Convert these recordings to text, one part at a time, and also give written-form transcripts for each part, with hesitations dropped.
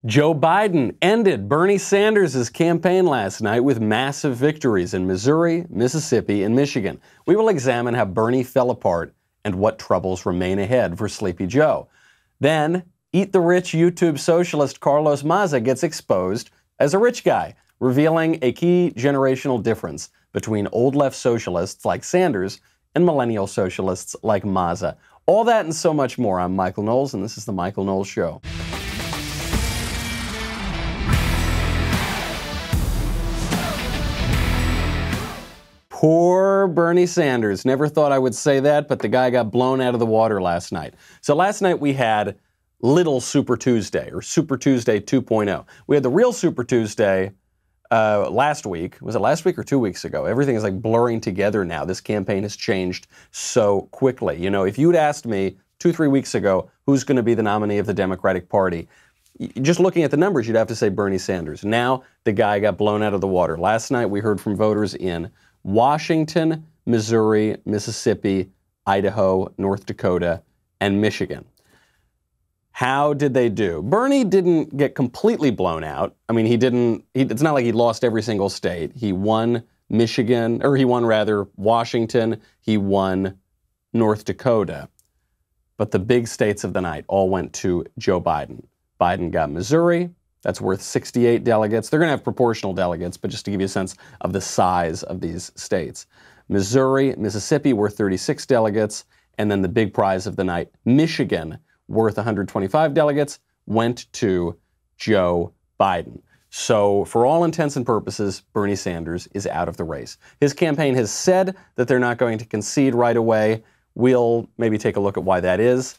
Joe Biden ended Bernie Sanders' campaign last night with massive victories in Missouri, Mississippi, and Michigan. We will examine how Bernie fell apart and what troubles remain ahead for Sleepy Joe. Then, Eat the Rich YouTube socialist Carlos Maza gets exposed as a rich guy, revealing a key generational difference between old left socialists like Sanders and millennial socialists like Maza. All that and so much more. I'm Michael Knowles, and this is The Michael Knowles Show. Poor Bernie Sanders. Never thought I would say that, but the guy got blown out of the water last night. So last night we had Little Super Tuesday, or Super Tuesday 2.0. We had the real Super Tuesday last week. Was it last week or 2 weeks ago? Everything is like blurring together now. This campaign has changed so quickly. You know, if you'd asked me 2-3 weeks ago who's going to be the nominee of the Democratic Party, just looking at the numbers, you'd have to say Bernie Sanders. Now the guy got blown out of the water. Last night we heard from voters in Washington, Missouri, Mississippi, Idaho, North Dakota, and Michigan. How did they do? Bernie didn't get completely blown out. I mean, it's not like he lost every single state. He won Washington, he won North Dakota. But the big states of the night all went to Joe Biden. Biden got Missouri. That's worth 68 delegates. They're going to have proportional delegates, but just to give you a sense of the size of these states. Missouri, Mississippi worth 36 delegates, and then the big prize of the night, Michigan, worth 125 delegates, went to Joe Biden. So for all intents and purposes, Bernie Sanders is out of the race. His campaign has said that they're not going to concede right away. We'll maybe take a look at why that is.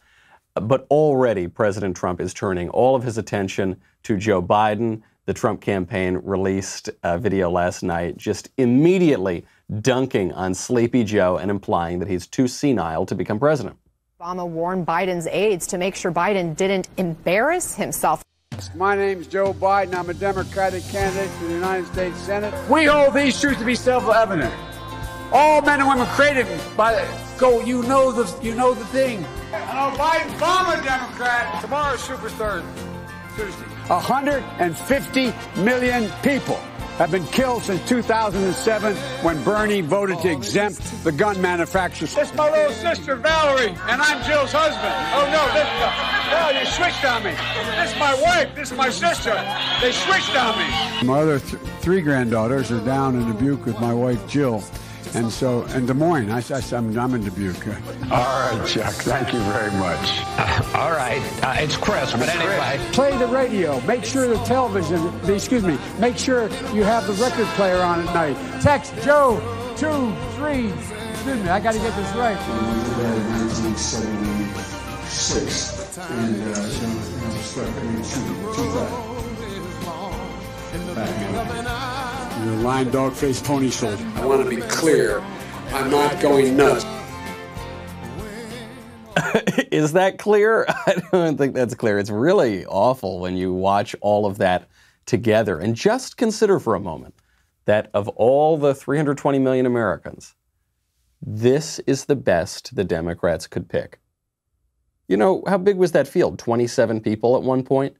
But already President Trump is turning all of his attention to Joe Biden. The Trump campaign released a video last night just immediately dunking on Sleepy Joe and implying that he's too senile to become president. Obama warned Biden's aides to make sure Biden didn't embarrass himself. My name's Joe Biden. I'm a Democratic candidate for the United States Senate. We hold these truths to be self-evident. All men and women created by you know the thing. I know Biden, I'm a Democrat. Tomorrow's Super Tuesday. 150 million people have been killed since 2007 when Bernie voted to exempt the gun manufacturers. This is my little sister, Valerie, and I'm Jill's husband. Oh, no, you switched on me. This is my wife. This is my sister. They switched on me. My other three granddaughters are down in Dubuque with my wife, Jill. And so, in Des Moines, I'm in Dubuque. All right, Chuck, thank you very much. All right, it's Chris, but anyway. Play the radio. Make sure the make sure you have the record player on at night. Text Joe 23. Excuse me, I got to get this right. 1976, and so you're a lying dog-faced pony soldier. I want to be clear. I'm not going nuts. Is that clear? I don't think that's clear. It's really awful when you watch all of that together. And just consider for a moment that of all the 320 million Americans, this is the best the Democrats could pick. You know, how big was that field? 27 people at one point?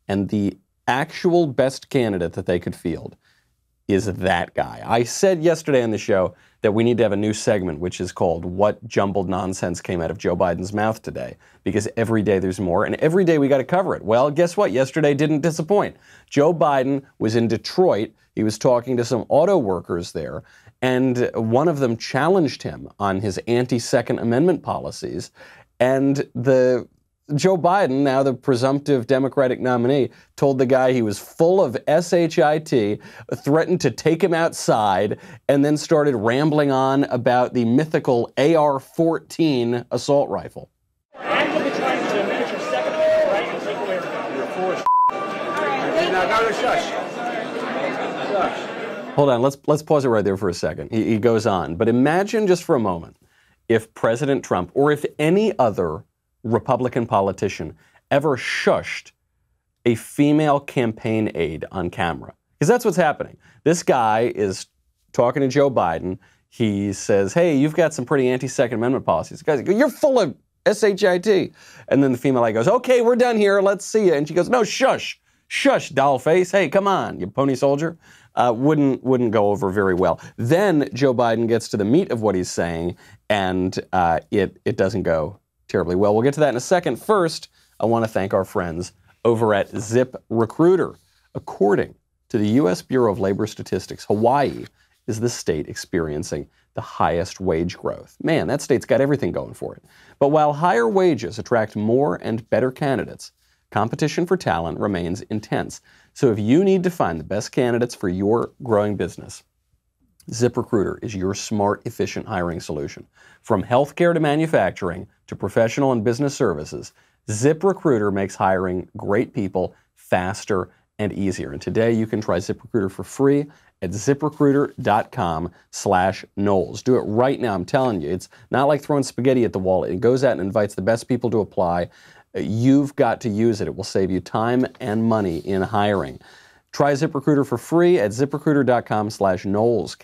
And the actual best candidate that they could field is that guy. I said yesterday on the show that we need to have a new segment, which is called What Jumbled Nonsense Came Out of Joe Biden's Mouth Today, because every day there's more, and every day we got to cover it. Well, guess what? Yesterday didn't disappoint. Joe Biden was in Detroit. He was talking to some auto workers there, and one of them challenged him on his anti-Second Amendment policies, and Joe Biden, now the presumptive Democratic nominee, told the guy he was full of shit, threatened to take him outside, and then started rambling on about the mythical AR-14 assault rifle. I'm going to be trying to manage your Second Amendment right and take away your gun. You're full of shit. Now, shush. Hold on, let's pause it right there for a second. He goes on, but imagine just for a moment if President Trump, or if any other Republican politician ever shushed a female campaign aide on camera. Because that's what's happening. This guy is talking to Joe Biden. He says, hey, you've got some pretty anti-Second Amendment policies. The guy goes, you're full of shit. And then the female aide goes, okay, we're done here. Let's see you. And she goes, no, shush. Shush, dollface. Hey, come on, you pony soldier. Wouldn't go over very well. Then Joe Biden gets to the meat of what he's saying, and it doesn't go terribly well. We'll get to that in a second. First, I want to thank our friends over at ZipRecruiter. According to the U.S. Bureau of Labor Statistics, Hawaii is the state experiencing the highest wage growth. Man, that state's got everything going for it. But while higher wages attract more and better candidates, competition for talent remains intense. So if you need to find the best candidates for your growing business, ZipRecruiter is your smart, efficient hiring solution. From healthcare to manufacturing to professional and business services, ZipRecruiter makes hiring great people faster and easier. And today you can try ZipRecruiter for free at ZipRecruiter.com/Knowles. Do it right now. I'm telling you, it's not like throwing spaghetti at the wall. It goes out and invites the best people to apply. You've got to use it. It will save you time and money in hiring. Try ZipRecruiter for free at ZipRecruiter.com/Knowles, Knowles.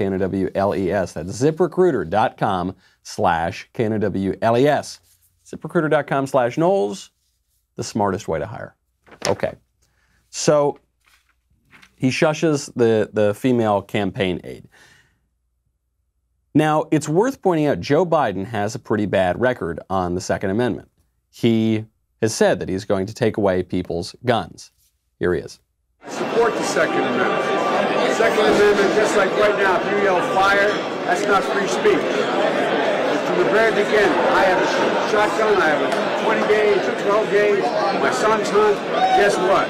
That's ZipRecruiter.com/Knowles. ZipRecruiter.com/Knowles, the smartest way to hire. Okay. So he shushes the female campaign aide. Now, it's worth pointing out Joe Biden has a pretty bad record on the Second Amendment. He has said that he's going to take away people's guns. Here he is. I support the Second Amendment. The Second Amendment, just like right now, if you yell fire, that's not free speech. From the very beginning, I have a shotgun, I have a 20 gauge, a 12 gauge, my son's hunt. Guess what?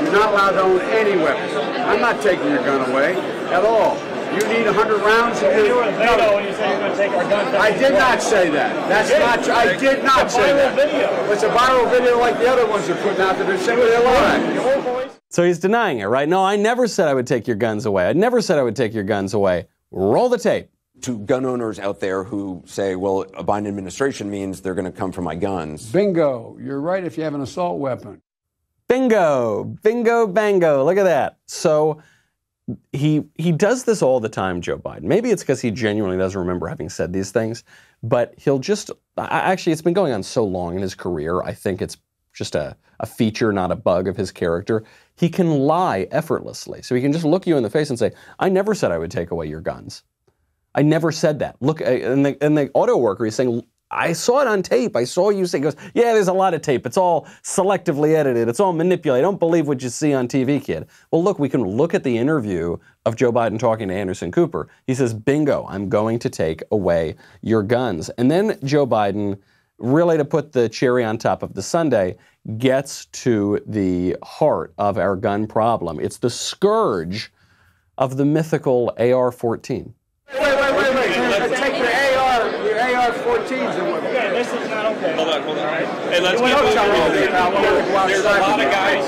You're not allowed to own any weapons. I'm not taking your gun away at all. You need 100 rounds. You were a veto when you said you're going to take our guns. I did not say that. That's not true. I did not say that. It's a viral video like the other ones they're putting out there. They're saying they're lying. So he's denying it, right? No, I never said I would take your guns away. I never said I would take your guns away. Roll the tape. To gun owners out there who say, well, a Biden administration means they're going to come for my guns. Bingo. You're right if you have an assault weapon. Bingo, bingo, bango. Look at that. So he does this all the time, Joe Biden. Maybe it's because he genuinely doesn't remember having said these things, but he'll just, actually, it's been going on so long in his career. I think it's just a feature, not a bug of his character. He can lie effortlessly. So he can just look you in the face and say, I never said I would take away your guns. I never said that. Look, and the auto worker is saying, I saw it on tape. I saw you say, he goes, yeah, there's a lot of tape. It's all selectively edited. It's all manipulated. Don't believe what you see on TV, kid. Well, look, we can look at the interview of Joe Biden talking to Anderson Cooper. He says, bingo, I'm going to take away your guns. And then Joe Biden, really to put the cherry on top of the sundae, gets to the heart of our gun problem. It's the scourge of the mythical AR-14. Wait. Take your AR-14s and what? Okay, this is not okay. Hold on. Hey, let's get There's There's a lot of guys.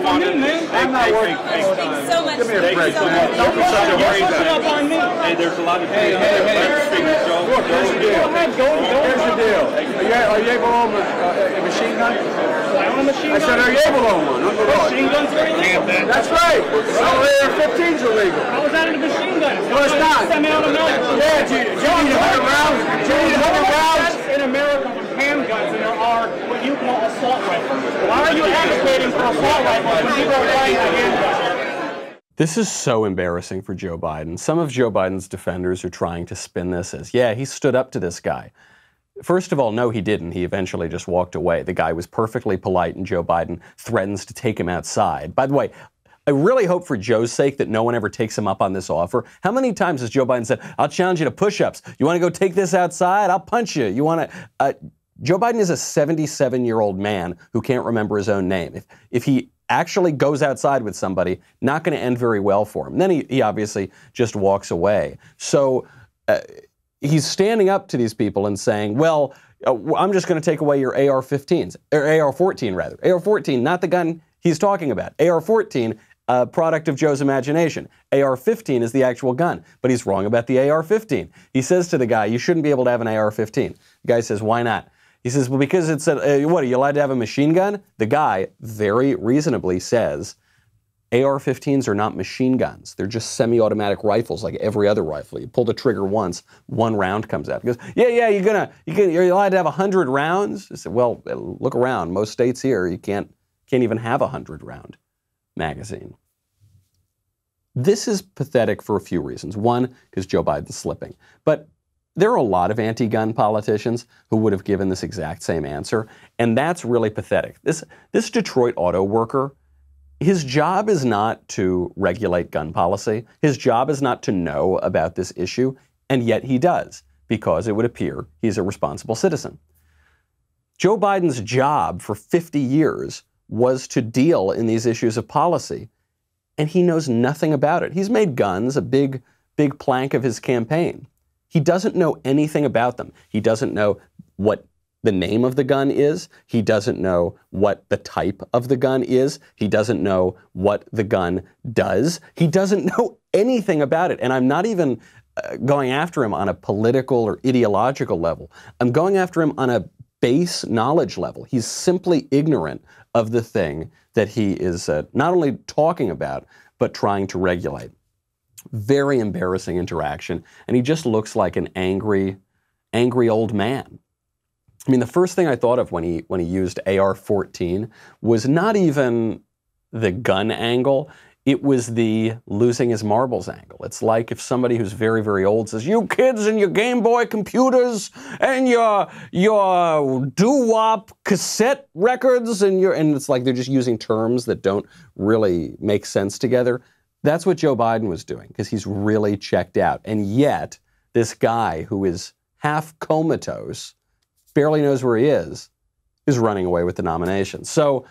Want it. I'm not worried. Thanks so much. Give me a break. Don't be such a worry Up on me. Hey, there's a lot of Hey. Look, here's the deal. Here's the deal. Are you able to own a machine gun? I own a machine I gun. said, are you able to own one? Machine guns are illegal. That's right. All AR-15s are legal. How is that in a machine gun? No, it's not. Semi-automatic. Yeah, do you need 100 rounds? Do you need 100 rounds? In America, for handguns, and there are what you call assault rifles. Why are you advocating for assault rifles when people are buying a handgun? This is so embarrassing for Joe Biden. Some of Joe Biden's defenders are trying to spin this as, yeah, he stood up to this guy. First of all, no, he didn't. He eventually just walked away. The guy was perfectly polite, and Joe Biden threatens to take him outside. By the way, I really hope for Joe's sake that no one ever takes him up on this offer. How many times has Joe Biden said, I'll challenge you to push-ups. You want to go take this outside? I'll punch you. You want to... Joe Biden is a 77-year-old man who can't remember his own name. If he actually goes outside with somebody, not going to end very well for him. Then he obviously just walks away. So he's standing up to these people and saying, well, I'm just going to take away your AR-15s, or AR-14 rather. AR-14, not the gun he's talking about. AR-14, product of Joe's imagination. AR-15 is the actual gun, but he's wrong about the AR-15. He says to the guy, you shouldn't be able to have an AR-15. The guy says, why not? He says, well, because it's what, are you allowed to have a machine gun? The guy very reasonably says, AR-15s are not machine guns. They're just semi-automatic rifles like every other rifle. You pull the trigger once, one round comes out. He goes, yeah, you're allowed to have 100 rounds? I said, well, look around. Most states here, you can't Can't even have a 100-round magazine. This is pathetic for a few reasons. One, because Joe Biden's slipping. But there are a lot of anti-gun politicians who would have given this exact same answer, and that's really pathetic. This Detroit auto worker, his job is not to regulate gun policy. His job is not to know about this issue, and yet he does, because it would appear he's a responsible citizen. Joe Biden's job for 50 years was to deal in these issues of policy, and he knows nothing about it. He's made guns a big plank of his campaign. He doesn't know anything about them. He doesn't know what the name of the gun is. He doesn't know what the type of the gun is. He doesn't know what the gun does. He doesn't know anything about it. And I'm not even going after him on a political or ideological level. I'm going after him on a base knowledge level. He's simply ignorant of the thing that he is not only talking about, but trying to regulate. Very embarrassing interaction, and he just looks like an angry old man. I mean, the first thing I thought of when he used AR-14 was not even the gun angle, it was the losing his marbles angle. It's like if somebody who's very, very old says, "You kids and your Game Boy computers and your doo-wop cassette records," and it's like they're just using terms that don't really make sense together. That's what Joe Biden was doing, because he's really checked out. And yet, this guy who is half comatose, barely knows where he is running away with the nomination. So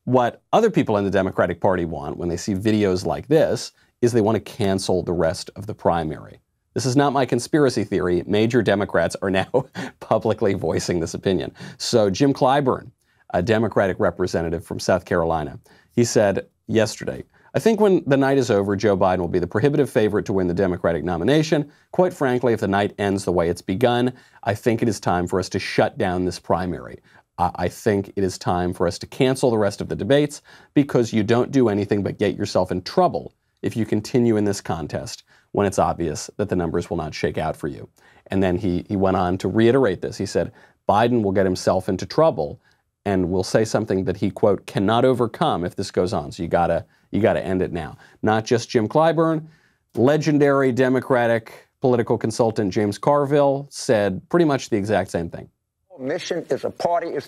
what other people in the Democratic Party want when they see videos like this is they want to cancel the rest of the primary. This is not my conspiracy theory. Major Democrats are now publicly voicing this opinion. So Jim Clyburn, a Democratic representative from South Carolina, he said yesterday, "I think when the night is over, Joe Biden will be the prohibitive favorite to win the Democratic nomination. Quite frankly, if the night ends the way it's begun, I think it is time for us to shut down this primary. I think it is time for us to cancel the rest of the debates, because you don't do anything but get yourself in trouble if you continue in this contest when it's obvious that the numbers will not shake out for you." And then he went on to reiterate this. He said, Biden will get himself into trouble and will say something that he, quote, cannot overcome if this goes on. So you gotta end it now. Not just Jim Clyburn, legendary Democratic political consultant James Carville said pretty much the exact same thing. Mission is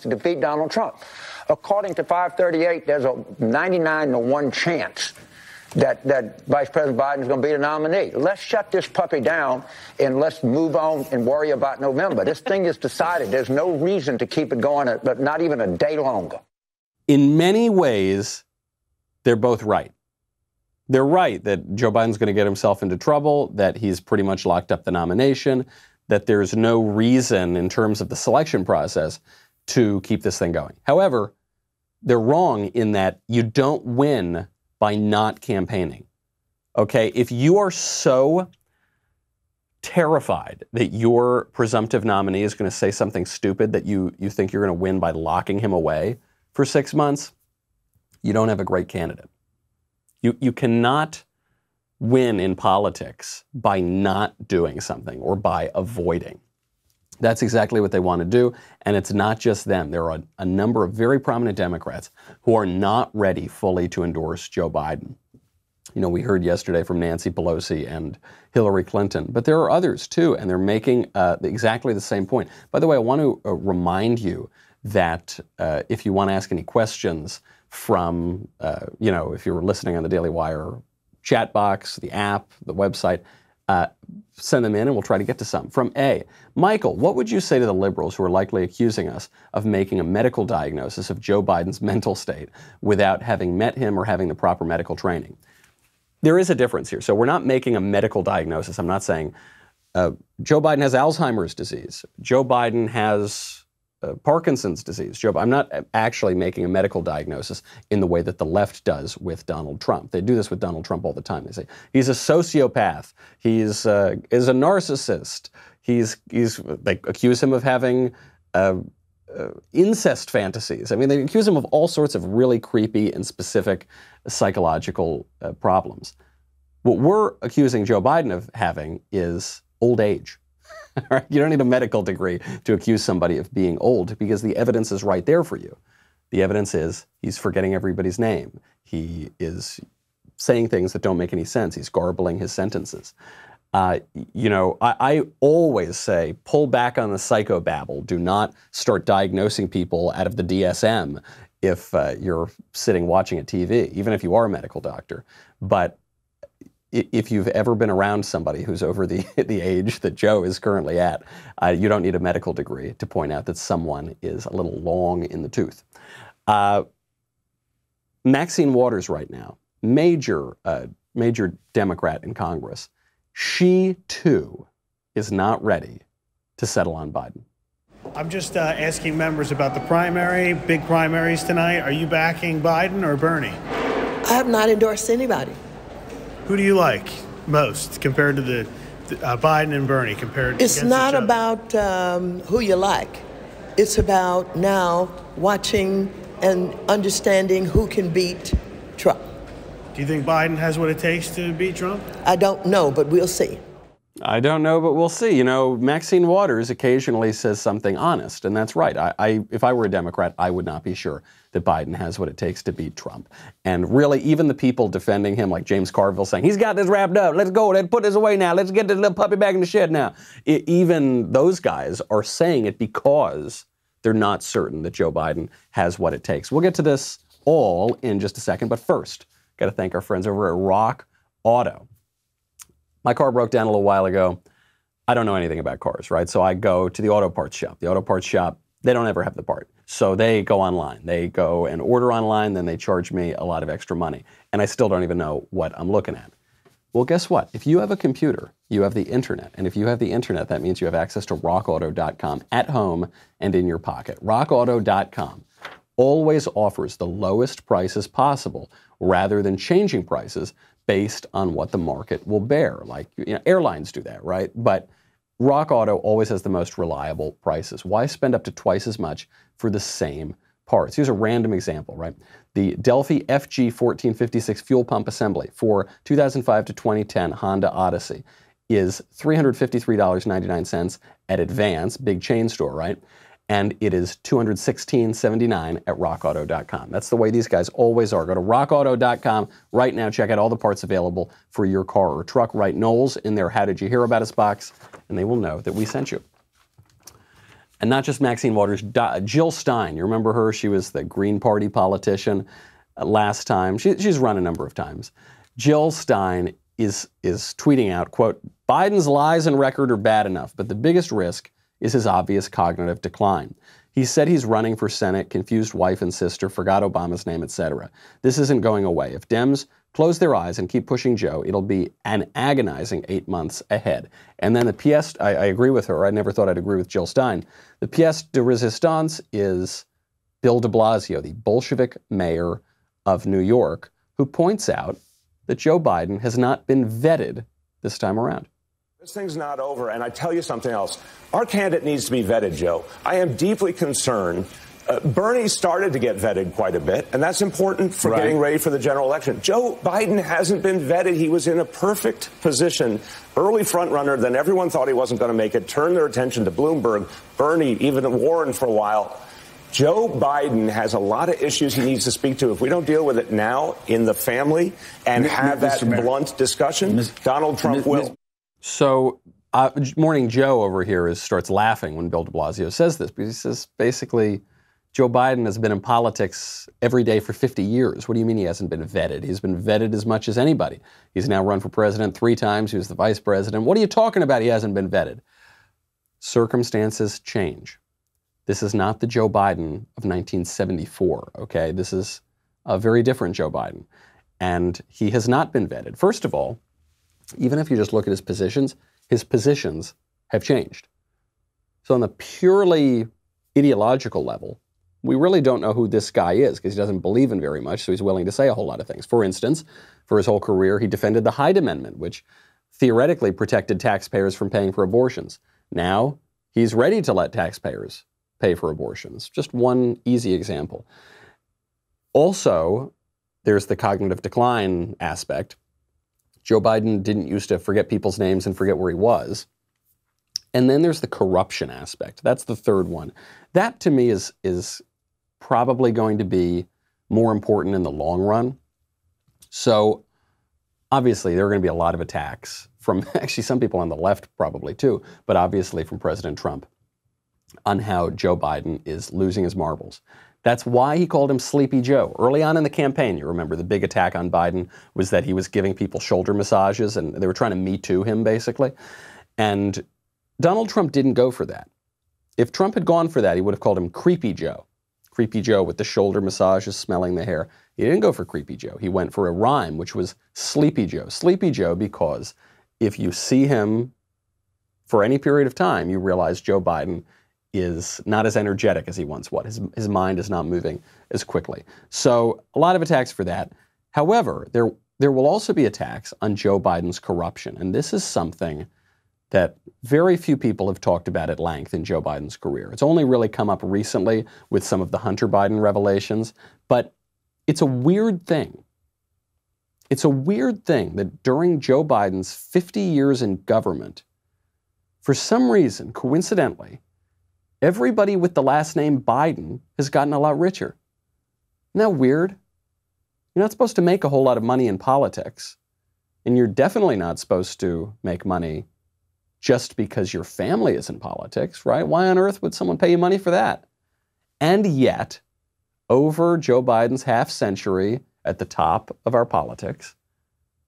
to defeat Donald Trump. According to 538, there's a 99-to-1 chance that Vice President Biden is going to be the nominee. Let's shut this puppy down and let's move on and worry about November. This thing is decided. There's no reason to keep it going, but not even a day longer. In many ways, they're both right. They're right that Joe Biden's going to get himself into trouble, that he's pretty much locked up the nomination, that there's no reason in terms of the selection process to keep this thing going. However, they're wrong in that you don't win by not campaigning. Okay? If you are so terrified that your presumptive nominee is going to say something stupid that you think you're going to win by locking him away for 6 months, you don't have a great candidate. You cannot win in politics by not doing something or by avoiding. That's exactly what they want to do, and it's not just them. There are a number of very prominent Democrats who are not ready fully to endorse Joe Biden. You know, we heard yesterday from Nancy Pelosi and Hillary Clinton, but there are others too, and they're making exactly the same point. By the way, I want to remind you that if you want to ask any questions from, if you're listening on the Daily Wire chat box, the app, the website, send them in and we'll try to get to some. From A, Michael, what would you say to the liberals who are likely accusing us of making a medical diagnosis of Joe Biden's mental state without having met him or having the proper medical training? There is a difference here. So we're not making a medical diagnosis. I'm not saying Joe Biden has Alzheimer's disease. Joe Biden has Parkinson's disease. I'm not actually making a medical diagnosis in the way that the left does with Donald Trump. They do this with Donald Trump all the time. They say he's a sociopath. He's a narcissist. They accuse him of having incest fantasies. I mean, they accuse him of all sorts of really creepy and specific psychological problems. What we're accusing Joe Biden of having is old age. You don't need a medical degree to accuse somebody of being old because the evidence is right there for you. The evidence is he's forgetting everybody's name. He is saying things that don't make any sense. He's garbling his sentences. I always say, pull back on the psychobabble. Do not start diagnosing people out of the DSM if you're sitting watching a TV, even if you are a medical doctor. But if you've ever been around somebody who's over the age that Joe is currently at, you don't need a medical degree to point out that someone is a little long in the tooth. Maxine Waters right now, major Democrat in Congress, she too is not ready to settle on Biden. I'm just asking members about the primary, big primaries tonight. Are you backing Biden or Bernie? I have not endorsed anybody. Who do you like most compared to the Biden and Bernie? It's not about who you like. It's about now watching and understanding who can beat Trump. Do you think Biden has what it takes to beat Trump? I don't know, but we'll see. I don't know, but we'll see. You know, Maxine Waters occasionally says something honest, and that's right. If I were a Democrat, I would not be sure that Biden has what it takes to beat Trump. And really, even the people defending him, like James Carville saying, he's got this wrapped up, let's go, let's put this away now, let's get this little puppy back in the shed now. Even those guys are saying it because they're not certain that Joe Biden has what it takes. We'll get to this all in just a second, but first, got to thank our friends over at Rock Auto. My car broke down a little while ago. I don't know anything about cars, right? So I go to the auto parts shop. The auto parts shop, they don't ever have the part. So they go online. They go and order online, then they charge me a lot of extra money. And I still don't even know what I'm looking at. Well, guess what? If you have a computer, you have the internet. And if you have the internet, that means you have access to rockauto.com at home and in your pocket. Rockauto.com always offers the lowest prices possible rather than changing prices based on what the market will bear. Like, airlines do that, right? But Rock Auto always has the most reliable prices. Why spend up to twice as much for the same parts? Here's a random example, right? The Delphi FG 1456 fuel pump assembly for 2005 to 2010 Honda Odyssey is $353.99 at Advance, big chain store, right? And it is $216.79 at rockauto.com. That's the way these guys always are. Go to rockauto.com right now. Check out all the parts available for your car or truck. Write Knowles in their How Did You Hear About Us box, and they will know that we sent you. And not just Maxine Waters, Jill Stein. You remember her? She was the Green Party politician last time. She's run a number of times. Jill Stein is tweeting out, quote, Biden's lies and record are bad enough, but the biggest risk is his obvious cognitive decline. He said he's running for Senate, confused wife and sister, forgot Obama's name, etc. This isn't going away. If Dems close their eyes and keep pushing Joe, it'll be an agonizing 8 months ahead. And then the pièce, I agree with her. I never thought I'd agree with Jill Stein. The pièce de résistance is Bill de Blasio, the Bolshevik mayor of New York, who points out that Joe Biden has not been vetted this time around. This thing's not over, and I tell you something else. Our candidate needs to be vetted, Joe. I am deeply concerned. Bernie started to get vetted quite a bit, and that's important for getting ready for the general election. Joe Biden hasn't been vetted. He was in a perfect position, early front runner, then everyone thought he wasn't going to make it, turned their attention to Bloomberg, Bernie, even Warren for a while. Joe Biden has a lot of issues he needs to speak to. If we don't deal with it now in the family and have that blunt discussion, Donald Trump will. So Morning Joe over here starts laughing when Bill de Blasio says this, because he says basically Joe Biden has been in politics every day for 50 years. What do you mean he hasn't been vetted? He's been vetted as much as anybody. He's now run for president 3 times. He was the vice president. What are you talking about? He hasn't been vetted. Circumstances change. This is not the Joe Biden of 1974, okay? This is a very different Joe Biden. And he has not been vetted. First of all, even if you just look at his positions have changed. So on the purely ideological level, we really don't know who this guy is because he doesn't believe in very much, so he's willing to say a whole lot of things. For instance, for his whole career, he defended the Hyde Amendment, which theoretically protected taxpayers from paying for abortions. Now, he's ready to let taxpayers pay for abortions. Just one easy example. Also, there's the cognitive decline aspect. Joe Biden didn't used to forget people's names and forget where he was. And then there's the corruption aspect. That's the third one. That, to me, is probably going to be more important in the long run. So obviously there are going to be a lot of attacks from actually some people on the left probably too, but obviously from President Trump on how Joe Biden is losing his marbles. That's why he called him Sleepy Joe. Early on in the campaign, you remember the big attack on Biden was that he was giving people shoulder massages and they were trying to Me Too him basically. And Donald Trump didn't go for that. If Trump had gone for that, he would have called him Creepy Joe. Creepy Joe with the shoulder massages, smelling the hair. He didn't go for Creepy Joe. He went for a rhyme, which was Sleepy Joe. Sleepy Joe because if you see him for any period of time, you realize Joe Biden is not as energetic as he once was. His mind is not moving as quickly. So a lot of attacks for that. However, there will also be attacks on Joe Biden's corruption. And this is something that very few people have talked about at length in Joe Biden's career. It's only really come up recently with some of the Hunter Biden revelations, but it's a weird thing. It's a weird thing that during Joe Biden's 50 years in government, for some reason, coincidentally, everybody with the last name Biden has gotten a lot richer. Isn't that weird? You're not supposed to make a whole lot of money in politics, and you're definitely not supposed to make money just because your family is in politics, right? Why on earth would someone pay you money for that? And yet, over Joe Biden's half century at the top of our politics,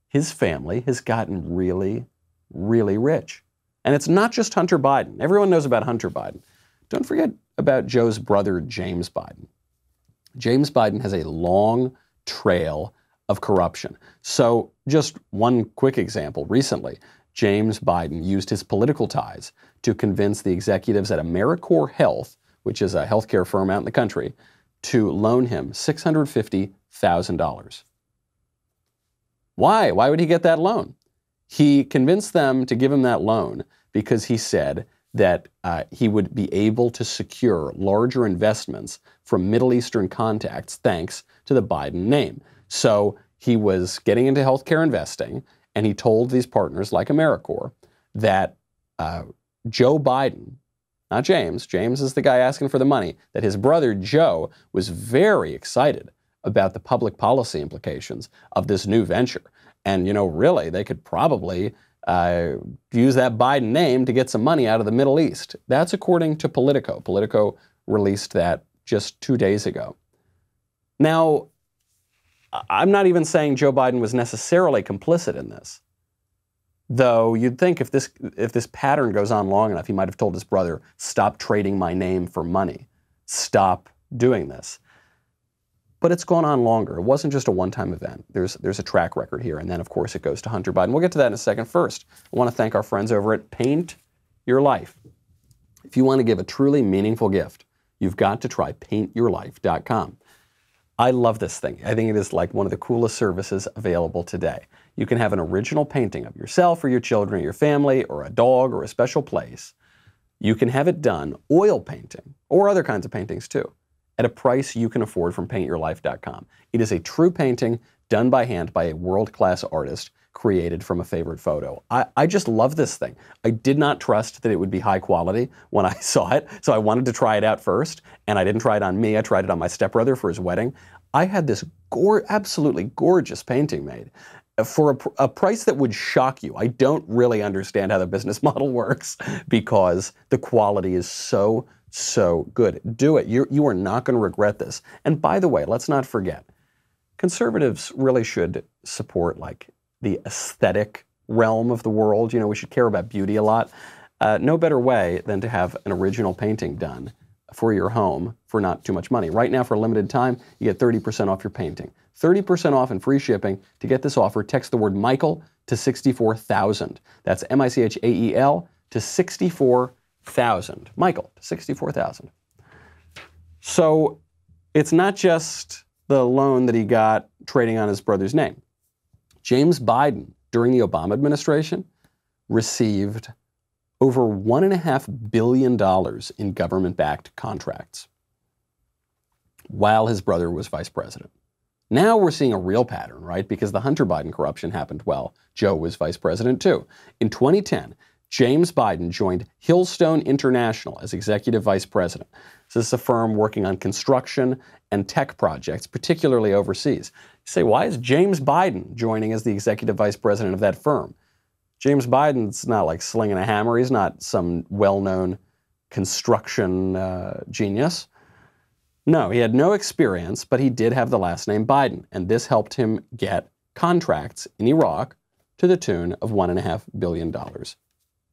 his family has gotten really, really rich. And it's not just Hunter Biden. Everyone knows about Hunter Biden. Don't forget about Joe's brother, James Biden. James Biden has a long trail of corruption. So just one quick example. Recently, James Biden used his political ties to convince the executives at AmeriCorps Health, which is a healthcare firm out in the country, to loan him $650,000. Why? Why would he get that loan? He convinced them to give him that loan because he said that he would be able to secure larger investments from Middle Eastern contacts thanks to the Biden name. So he was getting into healthcare investing, and he told these partners like AmeriCorps that Joe Biden, not James, James is the guy asking for the money, that his brother Joe was very excited about the public policy implications of this new venture. And, you know, really, they could probably use that Biden name to get some money out of the Middle East. That's according to Politico. Politico released that just 2 days ago. Now, I'm not even saying Joe Biden was necessarily complicit in this, though you'd think if this pattern goes on long enough, he might have told his brother, stop trading my name for money, stop doing this. But it's gone on longer. It wasn't just a one-time event. There's a track record here, and then, of course, it goes to Hunter Biden. We'll get to that in a second. First, I want to thank our friends over at Paint Your Life. If you want to give a truly meaningful gift, you've got to try paintyourlife.com. I love this thing. I think it is like one of the coolest services available today. You can have an original painting of yourself or your children or your family or a dog or a special place. You can have it done, oil painting, or other kinds of paintings too, at a price you can afford from paintyourlife.com. It is a true painting done by hand by a world-class artist created from a favorite photo. I just love this thing. I did not trust that it would be high quality when I saw it, so I wanted to try it out first, and I didn't try it on me. I tried it on my stepbrother for his wedding. I had this absolutely gorgeous painting made for a price that would shock you. I don't really understand how the business model works because the quality is so good. Do it. You are not going to regret this. And by the way, let's not forget, conservatives really should support like the aesthetic realm of the world. You know, we should care about beauty a lot. No better way than to have an original painting done for your home for not too much money. Right now, for a limited time, you get 30% off your painting. 30% off and free shipping. To get this offer, text the word Michael to 64,000. That's MICHAEL to 64,000. Michael to 64,000. So it's not just the loan that he got trading on his brother's name. James Biden, during the Obama administration, received over $1.5 billion in government-backed contracts while his brother was vice president. Now we're seeing a real pattern, right? Because the Hunter Biden corruption happened while Joe was vice president too. In 2010, James Biden joined Hillstone International as executive vice president. This is a firm working on construction and tech projects, particularly overseas. You say, why is James Biden joining as the executive vice president of that firm? James Biden's not like slinging a hammer. He's not some well-known construction genius. No, he had no experience, but he did have the last name Biden, and this helped him get contracts in Iraq to the tune of $1.5 billion.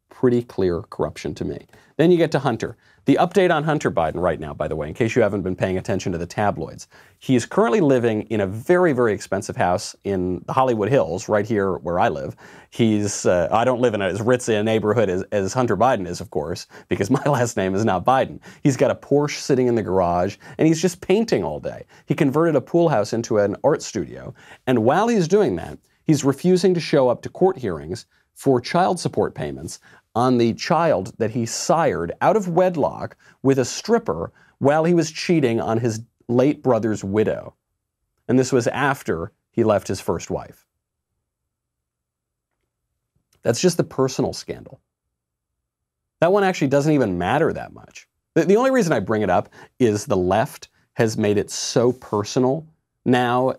Pretty clear corruption to me. Then you get to Hunter. The update on Hunter Biden right now, by the way, in case you haven't been paying attention to the tabloids, he is currently living in a very, very expensive house in the Hollywood Hills, right here where I live. I don't live in as ritzy a neighborhood as Hunter Biden is, of course, because my last name is not Biden. He's got a Porsche sitting in the garage, and he's just painting all day. He converted a pool house into an art studio, and while he's doing that, he's refusing to show up to court hearings for child support payments on the child that he sired out of wedlock with a stripper while he was cheating on his late brother's widow. And this was after he left his first wife. That's just the personal scandal. That one actually doesn't even matter that much. The only reason I bring it up is the left has made it so personal now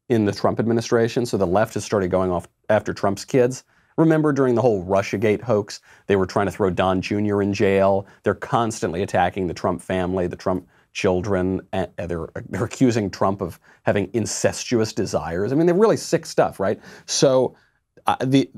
in the Trump administration. So the left has started going off after Trump's kids. Remember during the whole Russiagate hoax, they were trying to throw Don Jr. in jail. They're constantly attacking the Trump family, the Trump children. And they're accusing Trump of having incestuous desires. I mean, they're really sick stuff, right? So the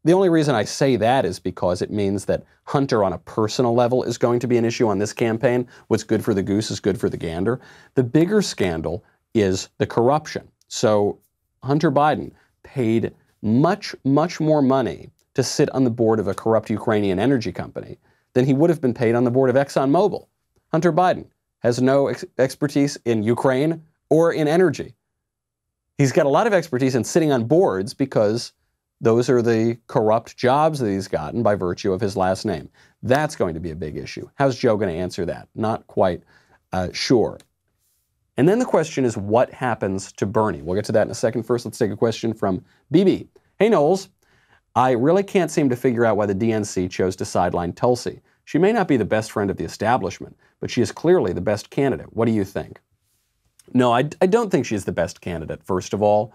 only reason I say that is because it means that Hunter on a personal level is going to be an issue on this campaign. What's good for the goose is good for the gander. The bigger scandal is the corruption. So Hunter Biden paid much, much more money to sit on the board of a corrupt Ukrainian energy company than he would have been paid on the board of ExxonMobil. Hunter Biden has no expertise in Ukraine or in energy. He's got a lot of expertise in sitting on boards because those are the corrupt jobs that he's gotten by virtue of his last name. That's going to be a big issue. How's Joe going to answer that? Not quite sure. And then the question is, what happens to Bernie? We'll get to that in a second. First, let's take a question from BB. Hey, Knowles. I really can't seem to figure out why the DNC chose to sideline Tulsi. She may not be the best friend of the establishment, but she is clearly the best candidate. What do you think? No, I don't think she's the best candidate, first of all.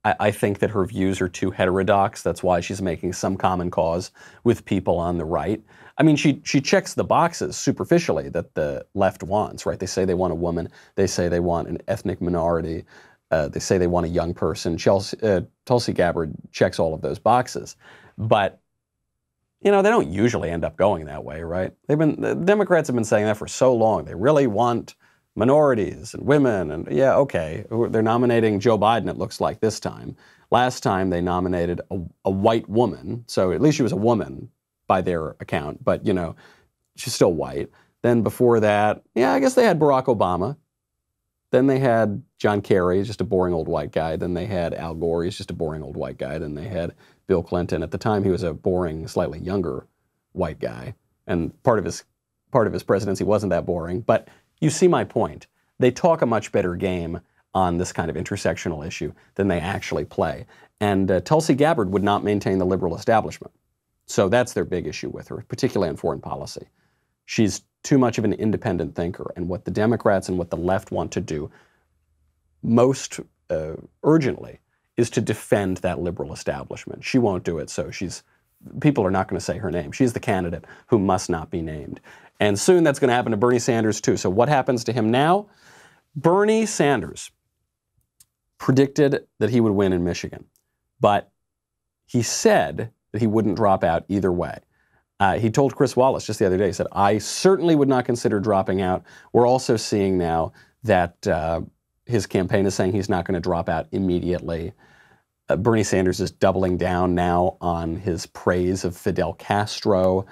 I think that her views are too heterodox. That's why she's making some common cause with people on the right. I mean, she checks the boxes superficially that the left wants, right? They say they want a woman. They say they want an ethnic minority. They say they want a young person. Tulsi Gabbard checks all of those boxes. But, you know, they don't usually end up going that way, right? The Democrats have been saying that for so long. They really want minorities and women, and yeah, okay, they're nominating Joe Biden, it looks like, this time. Last time they nominated a white woman, so at least she was a woman by their account, but, you know, she's still white. Then before that, yeah, I guess they had Barack Obama. Then they had John Kerry, just a boring old white guy. Then they had Al Gore, he's just a boring old white guy. Then they had Bill Clinton. At the time, he was a boring, slightly younger white guy, and part of his presidency wasn't that boring, but you see my point. They talk a much better game on this kind of intersectional issue than they actually play. And Tulsi Gabbard would not maintain the liberal establishment. So that's their big issue with her, particularly on foreign policy. She's too much of an independent thinker. And what the Democrats and what the left want to do most urgently is to defend that liberal establishment. She won't do it, so people are not going to say her name. She's the candidate who must not be named. And soon that's going to happen to Bernie Sanders too. So what happens to him now? Bernie Sanders predicted that he would win in Michigan, but he said that he wouldn't drop out either way. He told Chris Wallace just the other day, he said, I certainly would not consider dropping out. We're also seeing now that his campaign is saying he's not going to drop out immediately. Bernie Sanders is doubling down now on his praise of Fidel Castro.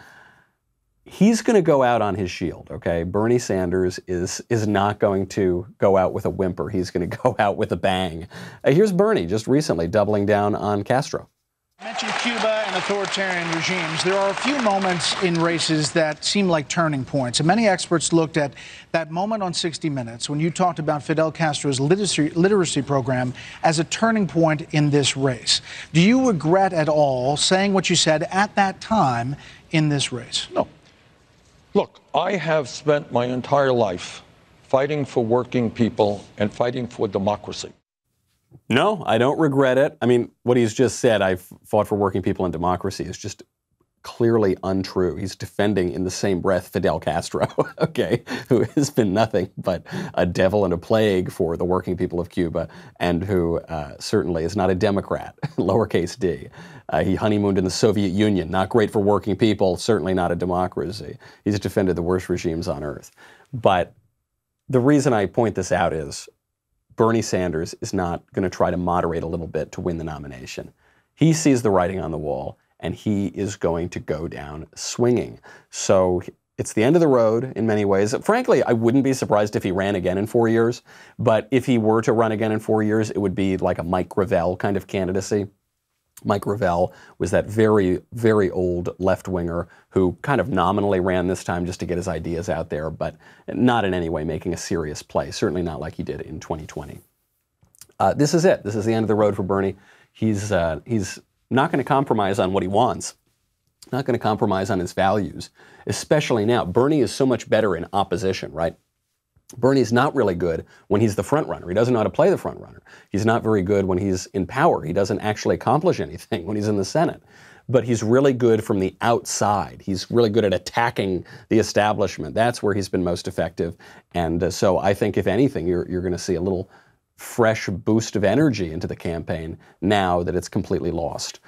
He's going to go out on his shield, okay? Bernie Sanders is not going to go out with a whimper. He's going to go out with a bang. Here's Bernie just recently doubling down on Castro. I mentioned Cuba and authoritarian regimes, there are a few moments in races that seem like turning points. And many experts looked at that moment on 60 Minutes when you talked about Fidel Castro's literacy program as a turning point in this race. Do you regret at all saying what you said at that time in this race? No. Look, I have spent my entire life fighting for working people and fighting for democracy. No, I don't regret it. I mean, what he's just said, I've fought for working people and democracy, is just clearly untrue. He's defending in the same breath Fidel Castro, okay, who has been nothing but a devil and a plague for the working people of Cuba, and who certainly is not a Democrat, lowercase d. He honeymooned in the Soviet Union, not great for working people, certainly not a democracy. He's defended the worst regimes on earth. But the reason I point this out is Bernie Sanders is not going to try to moderate a little bit to win the nomination. He sees the writing on the wall, and he is going to go down swinging. So it's the end of the road in many ways. Frankly, I wouldn't be surprised if he ran again in 4 years, but if he were to run again in 4 years, it would be like a Mike Gravel kind of candidacy. Mike Gravel was that very, very old left-winger who kind of nominally ran this time just to get his ideas out there, but not in any way making a serious play, certainly not like he did in 2020. This is it. This is the end of the road for Bernie. He's not going to compromise on what he wants, not going to compromise on his values, especially now. Bernie is so much better in opposition, right? Bernie's not really good when he's the front runner. He doesn't know how to play the front runner. He's not very good when he's in power. He doesn't actually accomplish anything when he's in the Senate. But he's really good from the outside. He's really good at attacking the establishment. That's where he's been most effective. And so I think, if anything, you're going to see a little fresh boost of energy into the campaign now that it's completely lost.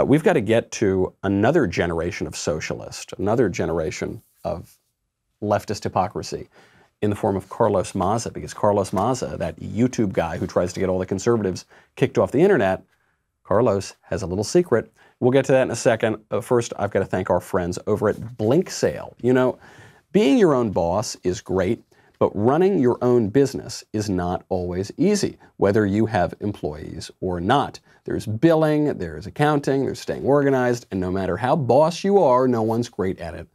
We've got to get to another generation of socialist, another generation of leftist hypocrisy, in the form of Carlos Maza, because Carlos Maza, that YouTube guy who tries to get all the conservatives kicked off the internet, Carlos has a little secret. We'll get to that in a second. First, I've got to thank our friends over at Blink Sale. You know, being your own boss is great, but running your own business is not always easy, whether you have employees or not. There's billing, there's accounting, there's staying organized, and no matter how boss you are, no one's great at it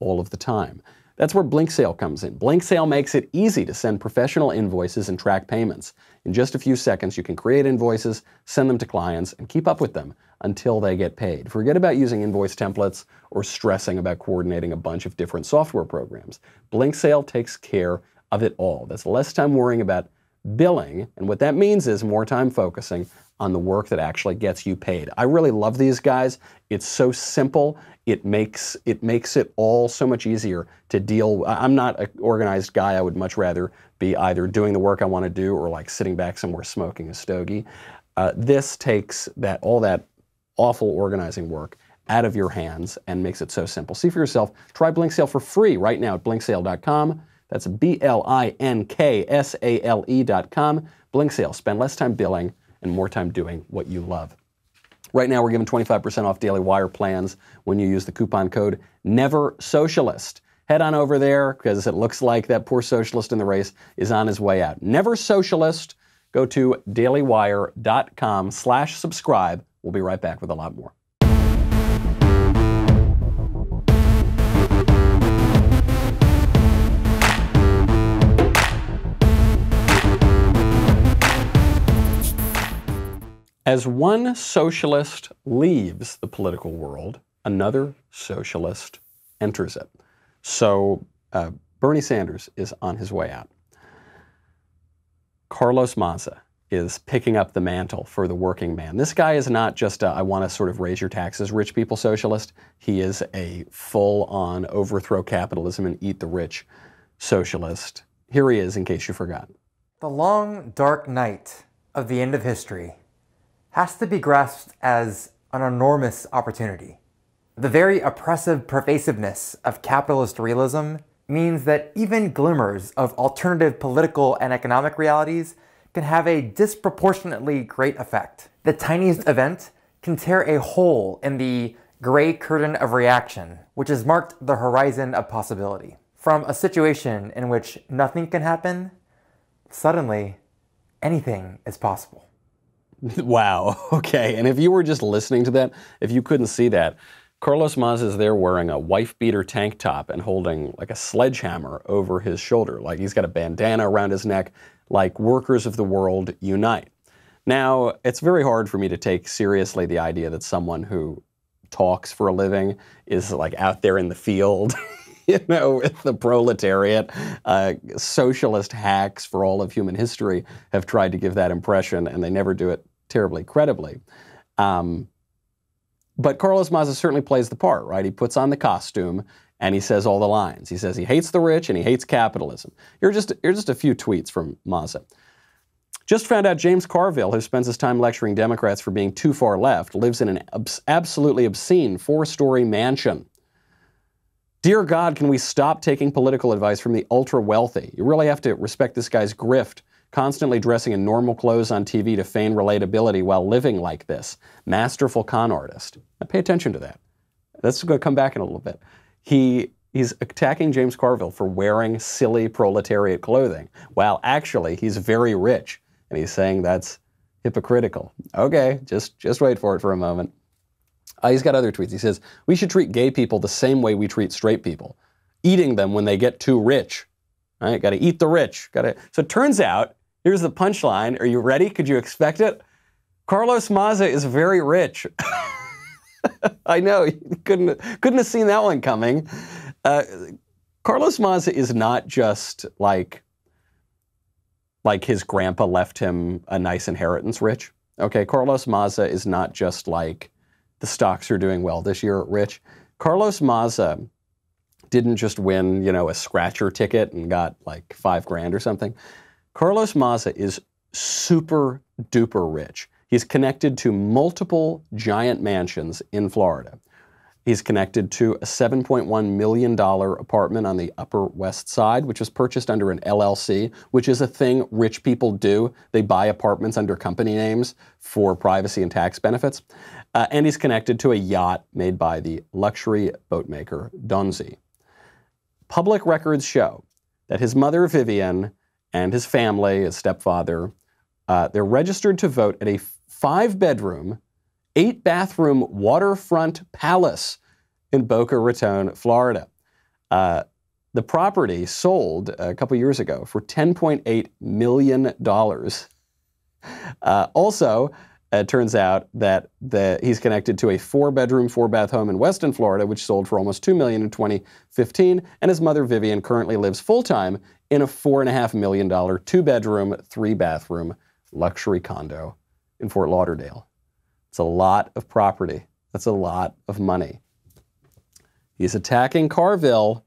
all of the time. That's where Blink Sale comes in. Blink Sale makes it easy to send professional invoices and track payments. In just a few seconds, you can create invoices, send them to clients, and keep up with them until they get paid. Forget about using invoice templates or stressing about coordinating a bunch of different software programs. Blink Sale takes care of it all. That's less time worrying about billing, and what that means is more time focusing on the work that actually gets you paid. I really love these guys. It's so simple. It makes it all so much easier to deal. I'm not an organized guy. I would much rather be either doing the work I want to do or like sitting back somewhere smoking a stogie. This takes all that awful organizing work out of your hands and makes it so simple. See for yourself. Try Blink Sale for free right now at blinksale.com. That's BLINKSALE.com. Blink Sale. Spend less time billing and more time doing what you love. Right now, we're giving 25% off Daily Wire plans when you use the coupon code NEVERSOCIALIST. Head on over there, because it looks like that poor socialist in the race is on his way out. Never Socialist. Go to dailywire.com/subscribe. We'll be right back with a lot more. As one socialist leaves the political world, another socialist enters it. So Bernie Sanders is on his way out. Carlos Maza is picking up the mantle for the working man. This guy is not just a, I want to sort of raise your taxes, rich people socialist. He is a full-on overthrow capitalism and eat the rich socialist. Here he is, in case you forgot. The long, dark night of the end of history has to be grasped as an enormous opportunity. The very oppressive pervasiveness of capitalist realism means that even glimmers of alternative political and economic realities can have a disproportionately great effect. The tiniest event can tear a hole in the gray curtain of reaction, which has marked the horizon of possibility. From a situation in which nothing can happen, suddenly anything is possible. Wow. Okay. And if you were just listening to that, if you couldn't see that, Carlos Maza is there wearing a wife-beater tank top and holding like a sledgehammer over his shoulder. Like he's got a bandana around his neck, like workers of the world unite. Now, it's very hard for me to take seriously the idea that someone who talks for a living is like out there in the field, you know, with the proletariat. Socialist hacks for all of human history have tried to give that impression, and they never do it terribly credibly. But Carlos Maza certainly plays the part, right? He puts on the costume and he says all the lines. He says he hates the rich and he hates capitalism. Here are just a few tweets from Maza. Just found out James Carville, who spends his time lecturing Democrats for being too far left, lives in an absolutely obscene 4-story mansion. Dear God, can we stop taking political advice from the ultra-wealthy? You really have to respect this guy's grift, constantly dressing in normal clothes on TV to feign relatability while living like this. Masterful con artist. Now pay attention to that. Let's go come back in a little bit. He's attacking James Carville for wearing silly proletariat clothing, while actually he's very rich. And he's saying that's hypocritical. Okay, just wait for it for a moment. He's got other tweets. He says, we should treat gay people the same way we treat straight people, eating them when they get too rich. All right, got to eat the rich. So it turns out, here's the punchline. Are you ready? Could you expect it? Carlos Maza is very rich. I know, you couldn't have seen that one coming. Carlos Maza is not just like his grandpa left him a nice inheritance rich. Okay, Carlos Maza is not just like the stocks are doing well this year rich. Carlos Maza didn't just win, you know, a scratcher ticket and got like $5,000 or something. Carlos Maza is super duper rich. He's connected to multiple giant mansions in Florida. He's connected to a $7.1 million apartment on the Upper West Side, which was purchased under an LLC, which is a thing rich people do. They buy apartments under company names for privacy and tax benefits. And he's connected to a yacht made by the luxury boat maker Donzi. Public records show that his mother, Vivian, and his family, his stepfather, they're registered to vote at a 5-bedroom, 8-bathroom waterfront palace in Boca Raton, Florida. The property sold a couple years ago for $10.8 million. Also, it turns out that he's connected to a 4-bedroom, 4-bath home in Weston, Florida, which sold for almost $2 million in 2015. And his mother, Vivian, currently lives full-time in a $4.5 million, 2-bedroom, 3-bathroom luxury condo in Fort Lauderdale. It's a lot of property. That's a lot of money. He's attacking Carville.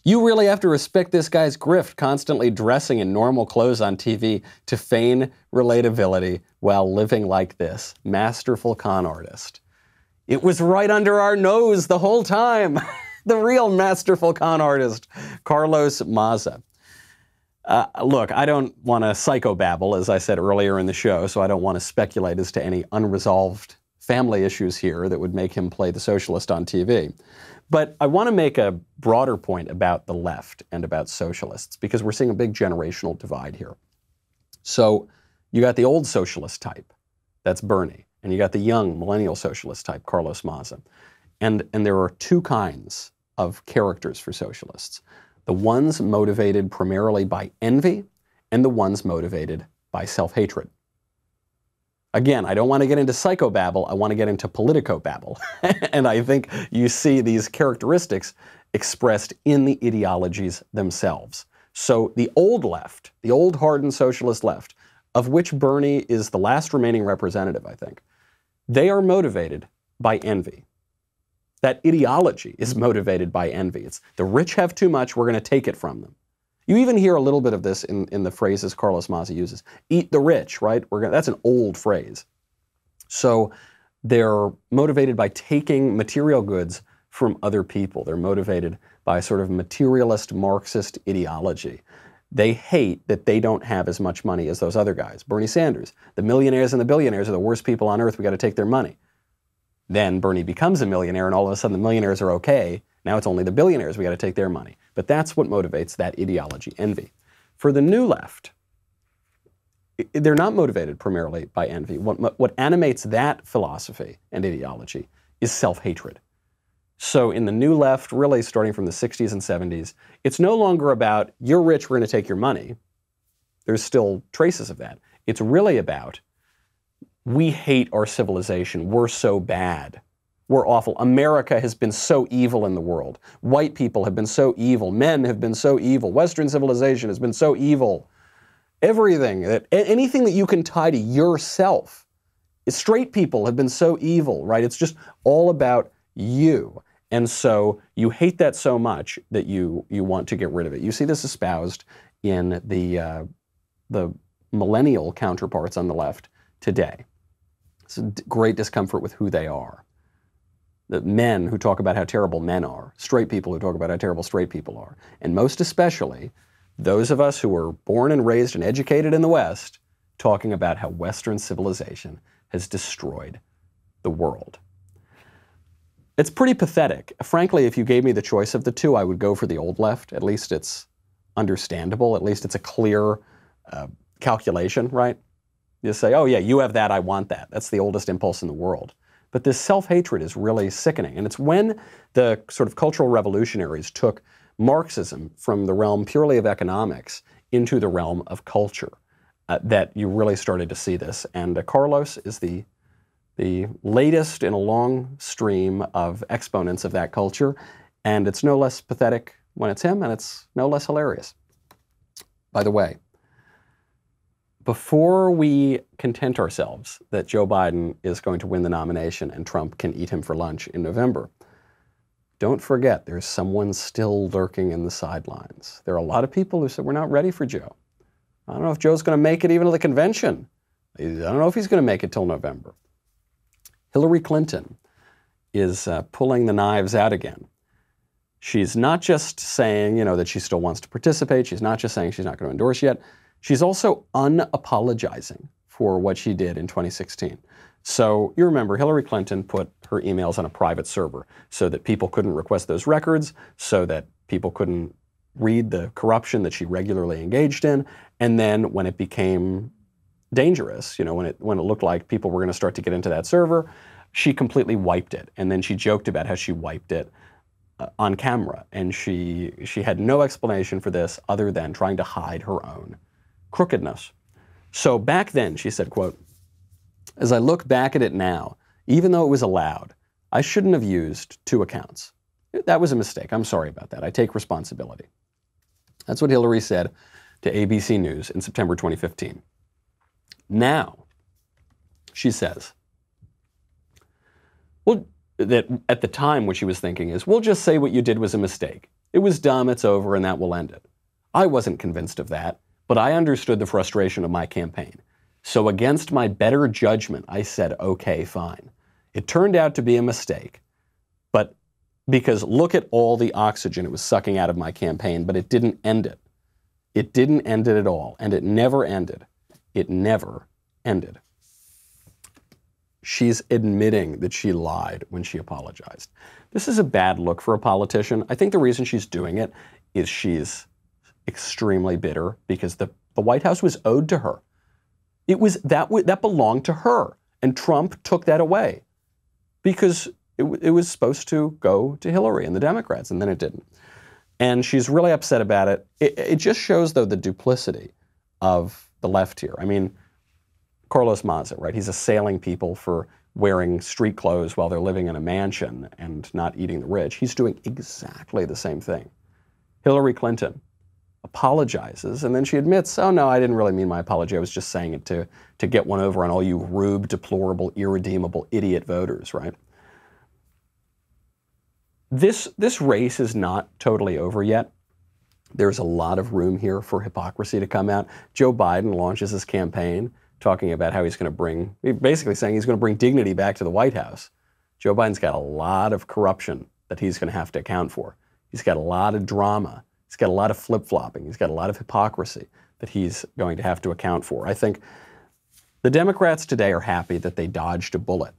You really have to respect this guy's grift, constantly dressing in normal clothes on TV to feign relatability while living like this. Masterful con artist. It was right under our nose the whole time. The real masterful con artist, Carlos Maza. Look, I don't want to psychobabble, as I said earlier in the show, so I don't want to speculate as to any unresolved family issues here that would make him play the socialist on TV. But I want to make a broader point about the left and about socialists, because we're seeing a big generational divide here. So you got the old socialist type, that's Bernie, and you got the young millennial socialist type, Carlos Maza. And there are two kinds of characters for socialists. The ones motivated primarily by envy, and the ones motivated by self-hatred. Again, I don't want to get into psychobabble, I want to get into politicobabble. And I think you see these characteristics expressed in the ideologies themselves. So the old left, the old hardened socialist left, of which Bernie is the last remaining representative, I think, they are motivated by envy. That ideology is motivated by envy. It's the rich have too much, we're going to take it from them. You even hear a little bit of this in the phrases Carlos Maza uses. Eat the rich, right? That's an old phrase. So they're motivated by taking material goods from other people. They're motivated by a sort of materialist Marxist ideology. They hate that they don't have as much money as those other guys. Bernie Sanders, the millionaires and the billionaires are the worst people on earth, we got to take their money. Then Bernie becomes a millionaire and all of a sudden the millionaires are okay. Now it's only the billionaires, we got to take their money. But that's what motivates that ideology, envy. For the new left, they're not motivated primarily by envy. What animates that philosophy and ideology is self-hatred. So in the New Left, really starting from the 60s and 70s, it's no longer about, you're rich, we're going to take your money. There's still traces of that. It's really about, we hate our civilization, we're so bad, we're awful. America has been so evil in the world. White people have been so evil. Men have been so evil. Western civilization has been so evil. Everything, anything that you can tie to yourself. Straight people have been so evil, right? It's just all about you. And so you hate that so much that you want to get rid of it. You see this espoused in the millennial counterparts on the left today. It's a great discomfort with who they are. The men who talk about how terrible men are, straight people who talk about how terrible straight people are, and most especially those of us who were born and raised and educated in the West talking about how Western civilization has destroyed the world. It's pretty pathetic. Frankly, if you gave me the choice of the two, I would go for the old left. At least it's understandable. At least it's a clear calculation, right? You say, oh yeah, you have that, I want that. That's the oldest impulse in the world. But this self-hatred is really sickening. And it's when the sort of cultural revolutionaries took Marxism from the realm purely of economics into the realm of culture that you really started to see this. And Carlos is the latest in a long stream of exponents of that culture, and it's no less pathetic when it's him, and it's no less hilarious. By the way, before we content ourselves that Joe Biden is going to win the nomination and Trump can eat him for lunch in November, don't forget there's someone still lurking in the sidelines. There are a lot of people who said, we're not ready for Joe. I don't know if Joe's going to make it even to the convention. I don't know if he's going to make it till November. Hillary Clinton is pulling the knives out again. She's not just saying, that she still wants to participate. She's not just saying she's not going to endorse yet. She's also unapologizing for what she did in 2016. So you remember Hillary Clinton put her emails on a private server so that people couldn't request those records, so that people couldn't read the corruption that she regularly engaged in. And then when it became dangerous, when it looked like people were going to start to get into that server, she completely wiped it. And then she joked about how she wiped it on camera. And she had no explanation for this other than trying to hide her own crookedness. So back then, she said, quote, as I look back at it now, even though it was allowed, I shouldn't have used 2 accounts. That was a mistake. I'm sorry about that. I take responsibility. That's what Hillary said to ABC News in September 2015. Now, she says, well, that at the time what she was thinking is, we'll just say what you did was a mistake. It was dumb, it's over, and that will end it. I wasn't convinced of that, but I understood the frustration of my campaign. So against my better judgment, I said, okay, fine. It turned out to be a mistake, but because look at all the oxygen it was sucking out of my campaign, but it didn't end it. It didn't end it at all, and it never ended. It never ended. She's admitting that she lied when she apologized. This is a bad look for a politician. I think the reason she's doing it is she's extremely bitter because the White House was owed to her. It was that belonged to her, and Trump took that away because it was supposed to go to Hillary and the Democrats, and then it didn't. And she's really upset about it. It just shows, though, the duplicity of the left here. I mean, Carlos Maza, right? He's assailing people for wearing street clothes while they're living in a mansion and not eating the rich. He's doing exactly the same thing. Hillary Clinton apologizes, and then she admits, oh no, I didn't really mean my apology. I was just saying it to get one over on all you rube, deplorable, irredeemable, idiot voters, right? This race is not totally over yet. There's a lot of room here for hypocrisy to come out. Joe Biden launches his campaign talking about how he's going to basically saying he's going to bring dignity back to the White House. Joe Biden's got a lot of corruption that he's going to have to account for. He's got a lot of drama. He's got a lot of flip-flopping. He's got a lot of hypocrisy that he's going to have to account for. I think the Democrats today are happy that they dodged a bullet.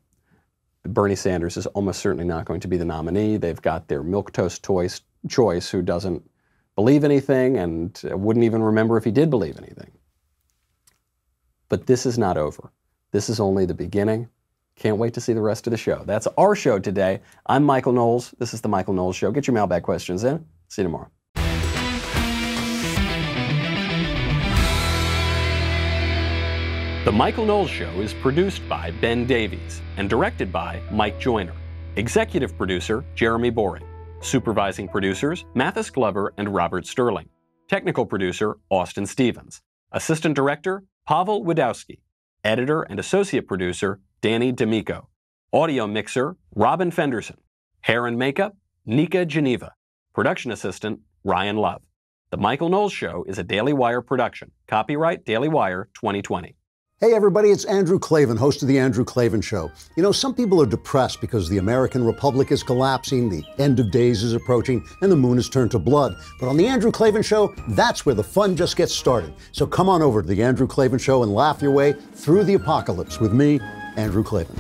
Bernie Sanders is almost certainly not going to be the nominee. They've got their milquetoast choice who doesn't believe anything and wouldn't even remember if he did believe anything. But this is not over. This is only the beginning. Can't wait to see the rest of the show. That's our show today. I'm Michael Knowles. This is The Michael Knowles Show. Get your mailbag questions in. See you tomorrow. The Michael Knowles Show is produced by Ben Davies and directed by Mike Joyner. Executive producer, Jeremy Boring. Supervising producers, Mathis Glover and Robert Sterling. Technical producer, Austin Stevens. Assistant director, Pavel Wadowski. Editor and associate producer, Danny D'Amico. Audio mixer, Robin Fenderson. Hair and makeup, Nika Geneva. Production assistant, Ryan Love. The Michael Knowles Show is a Daily Wire production. Copyright Daily Wire 2020. Hey everybody, it's Andrew Klavan, host of The Andrew Klavan Show. You know, some people are depressed because the American Republic is collapsing, the end of days is approaching, and the moon has turned to blood. But on The Andrew Klavan Show, that's where the fun just gets started. So come on over to The Andrew Klavan Show and laugh your way through the apocalypse with me, Andrew Klavan.